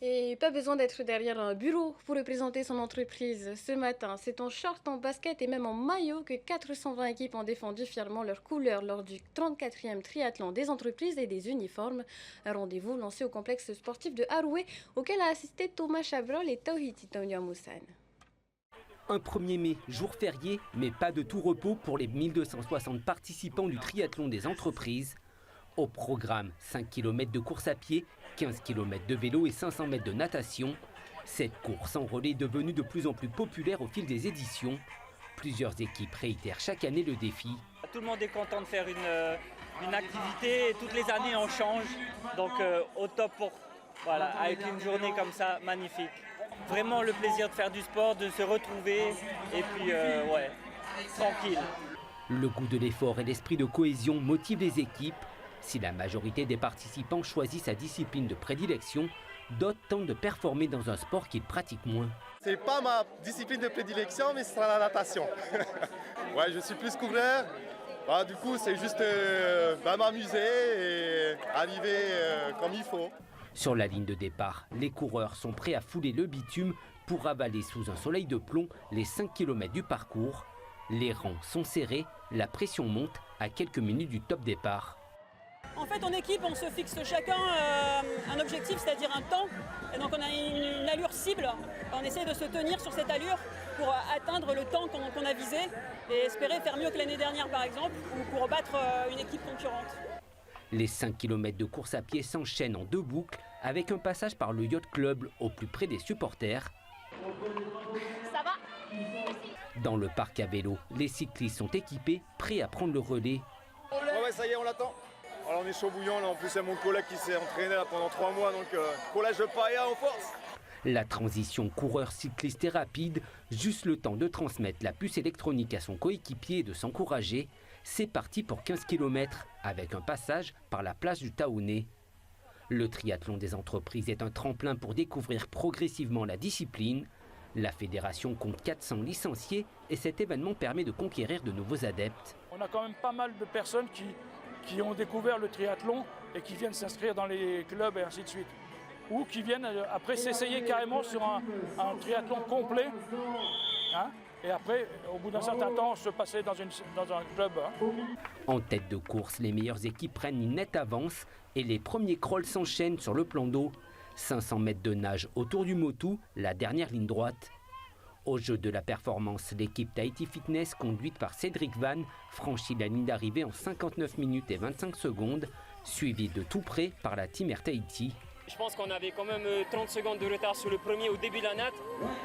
Et pas besoin d'être derrière un bureau pour représenter son entreprise. Ce matin, c'est en short, en basket et même en maillot que 420 équipes ont défendu fièrement leurs couleurs lors du 34e triathlon des entreprises et des uniformes. Un rendez-vous lancé au complexe sportif de Haroué auquel a assisté Thomas Chabrol et Tawhiti Tonia Moussan. Un 1er mai, jour férié, mais pas de tout repos pour les 1260 participants du triathlon des entreprises. Au programme, 5 km de course à pied, 15 km de vélo et 500 mètres de natation. Cette course en relais est devenue de plus en plus populaire au fil des éditions. Plusieurs équipes réitèrent chaque année le défi. Tout le monde est content de faire une activité et toutes les années on change. Donc au top voilà, avec une journée comme ça, magnifique. Vraiment le plaisir de faire du sport, de se retrouver et puis ouais, tranquille. Le goût de l'effort et l'esprit de cohésion motivent les équipes. Si la majorité des participants choisit sa discipline de prédilection, d'autres tentent de performer dans un sport qu'ils pratiquent moins. C'est pas ma discipline de prédilection, mais ce sera la natation. Ouais, je suis plus coureur. Bah, du coup, c'est juste m'amuser et arriver comme il faut. Sur la ligne de départ, les coureurs sont prêts à fouler le bitume pour avaler sous un soleil de plomb les 5 km du parcours. Les rangs sont serrés, la pression monte à quelques minutes du top départ. En fait, en équipe, on se fixe chacun un objectif, c'est-à-dire un temps. Et donc, on a une allure cible. On essaie de se tenir sur cette allure pour atteindre le temps qu'on a visé et espérer faire mieux que l'année dernière, par exemple, ou pour battre une équipe concurrente. Les 5 km de course à pied s'enchaînent en 2 boucles avec un passage par le Yacht Club au plus près des supporters. Ça va? Dans le parc à vélo, les cyclistes sont équipés, prêts à prendre le relais. Ouais, ça y est, on l'attend. Alors on est chaud bouillant, là. En plus il y a mon collègue qui s'est entraîné là, pendant 3 mois, donc collège de paille en force. La transition coureur-cycliste est rapide, juste le temps de transmettre la puce électronique à son coéquipier et de s'encourager. C'est parti pour 15 km, avec un passage par la place du Taouné. Le triathlon des entreprises est un tremplin pour découvrir progressivement la discipline. La fédération compte 400 licenciés et cet événement permet de conquérir de nouveaux adeptes. On a quand même pas mal de personnes qui ont découvert le triathlon et qui viennent s'inscrire dans les clubs et ainsi de suite. Ou qui viennent après s'essayer carrément sur un triathlon complet. Hein, et après, au bout d'un certain temps, se passer dans un club. Hein. En tête de course, les meilleures équipes prennent une nette avance et les premiers crawls s'enchaînent sur le plan d'eau. 500 mètres de nage autour du Motu, la dernière ligne droite. Au jeu de la performance, l'équipe Tahiti Fitness, conduite par Cédric Van, franchit la ligne d'arrivée en 59 minutes et 25 secondes, suivie de tout près par la Team Air Tahiti. Je pense qu'on avait quand même 30 secondes de retard sur le premier au début de la natte,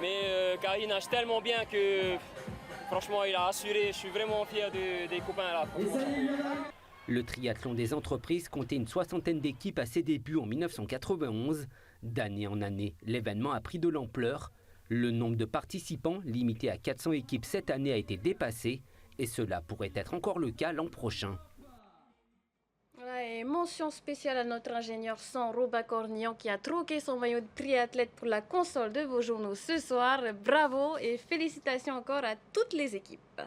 mais Karim nage tellement bien que franchement il a assuré. Je suis vraiment fier des copains là. Le triathlon des entreprises comptait une soixantaine d'équipes à ses débuts en 1991. D'année en année, l'événement a pris de l'ampleur. Le nombre de participants, limité à 400 équipes cette année, a été dépassé et cela pourrait être encore le cas l'an prochain. Et mention spéciale à notre ingénieur son, Roba Cornian, qui a troqué son maillot de triathlète pour la console de vos journaux ce soir. Bravo et félicitations encore à toutes les équipes.